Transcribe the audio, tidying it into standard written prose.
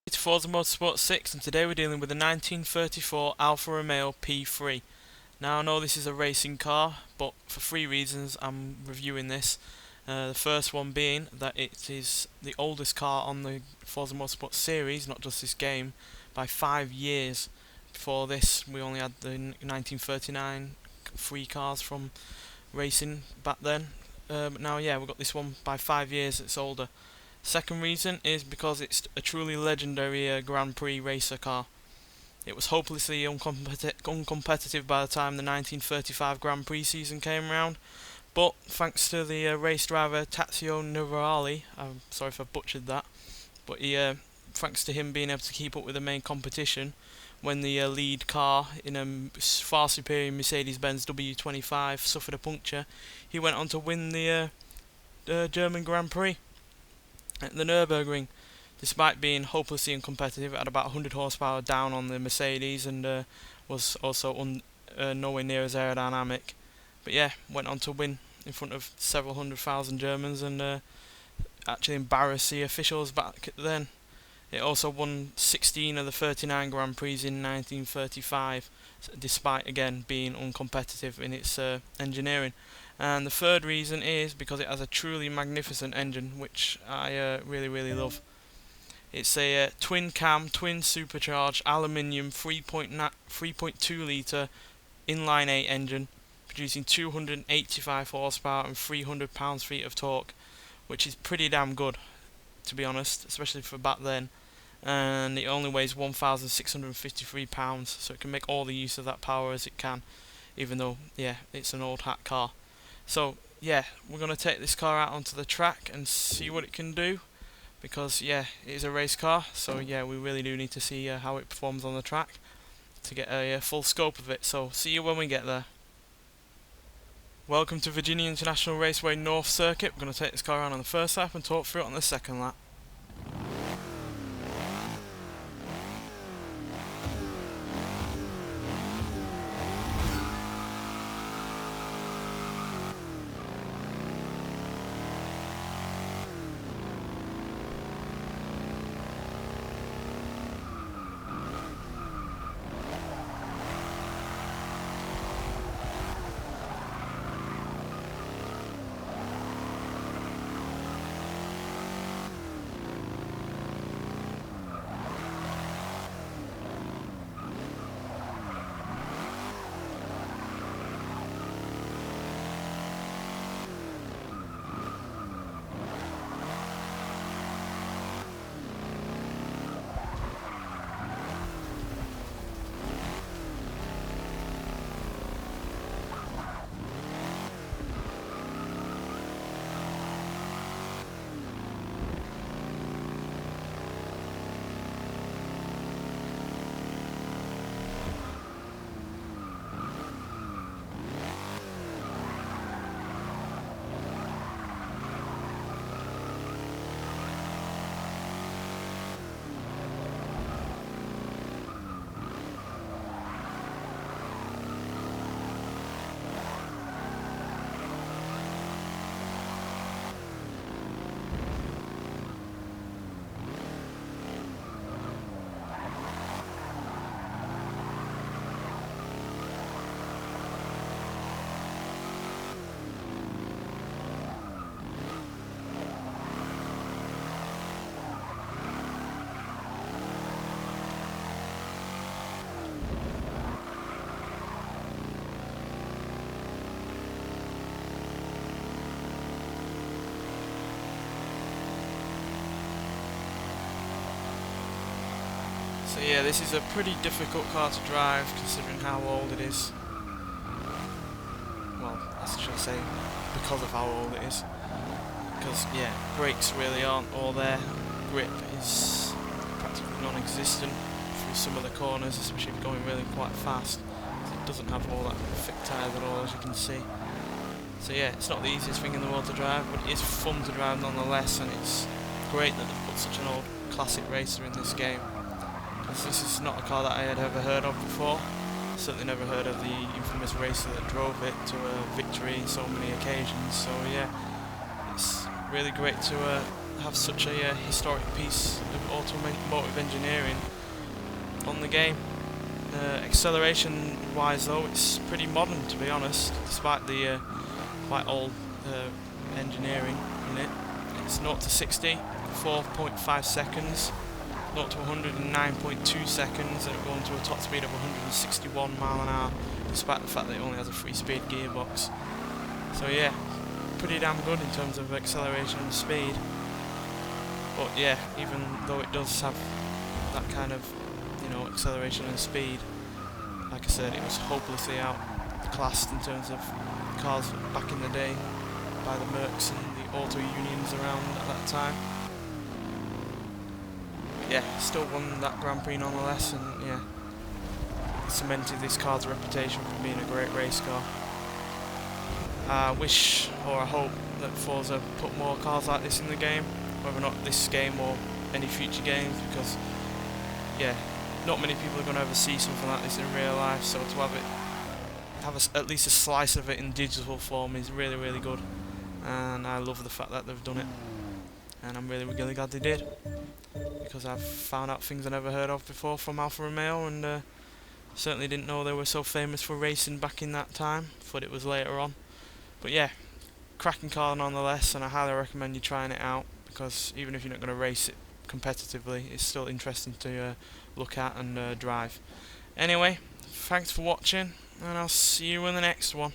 It's Forza Motorsport 6 and today we're dealing with the 1934 Alfa Romeo P3. Now I know this is a racing car, but for three reasons I'm reviewing this. The first one being that it is the oldest car on the Forza Motorsport series, not just this game, by 5 years. Before this we only had the 1939 free cars from racing back then. But now we've got this one by 5 years, it's older. Second reason is because it's a truly legendary Grand Prix racer car. It was hopelessly uncompetitive by the time the 1935 Grand Prix season came around, but thanks to the race driver Tazio Nuvarali, I'm sorry if I butchered that, but thanks to him being able to keep up with the main competition, when the lead car in a far superior Mercedes-Benz W25 suffered a puncture, he went on to win the German Grand Prix at the Nürburgring. Despite being hopelessly uncompetitive, at about 100 horsepower down on the Mercedes and was also nowhere near as aerodynamic. But yeah, went on to win in front of several 100,000 Germans and actually embarrass the officials back then. It also won 16 of the 39 Grand Prix in 1935, despite again being uncompetitive in its engineering. And the third reason is because it has a truly magnificent engine, which I really love. It's a twin cam, twin supercharged aluminium 3.2 litre inline 8 engine, producing 285 horsepower and 300 pounds-feet of torque, which is pretty damn good, to be honest, especially for back then. And it only weighs 1,653 pounds, so it can make all the use of that power as it can, even though, it's an old hat car. So, we're going to take this car out onto the track and see what it can do, because, it is a race car, so, we really do need to see how it performs on the track to get a full scope of it. So, see you when we get there. Welcome to Virginia International Raceway North Circuit. We're going to take this car around on the first lap and talk through it on the second lap. So this is a pretty difficult car to drive considering how old it is. Well, I should say because of how old it is. Because brakes really aren't all there. Grip is practically non-existent through some of the corners, especially if you're going really quite fast. It doesn't have all that thick tyres at all, as you can see. So it's not the easiest thing in the world to drive, but it is fun to drive nonetheless, and it's great that they've put such an old classic racer in this game. Because this is not a car that I had ever heard of before. Certainly never heard of the infamous racer that drove it to a victory in so many occasions. So it's really great to have such a historic piece of automotive engineering on the game. Acceleration wise though, it's pretty modern, to be honest, despite the quite old engineering in it. It's 0 to 60, 4.5 seconds, 0 to 109.2 seconds, and it'll go into a top speed of 161 mile an hour, despite the fact that it only has a 3-speed gearbox. So yeah, pretty damn good in terms of acceleration and speed. But yeah, even though it does have that kind of, you know, acceleration and speed, like I said, it was hopelessly outclassed in terms of cars back in the day by the Mercs and the auto unions around at that time. But yeah, still won that Grand Prix nonetheless, and yeah, cemented this car's reputation for being a great race car. I wish, or I hope, that Forza put more cars like this in the game, whether or not this game or any future games, because yeah, not many people are going to ever see something like this in real life, so to have at least a slice of it in digital form is really, really good, and I love the fact that they've done it, and I'm really, really glad they did, because I've found out things I never heard of before from Alfa Romeo, and certainly didn't know they were so famous for racing back in that time. Thought it was later on, but yeah, cracking car nonetheless, and I highly recommend you trying it out, because even if you're not going to race it competitively, it's still interesting to look at and drive. Anyway, thanks for watching, and I'll see you in the next one.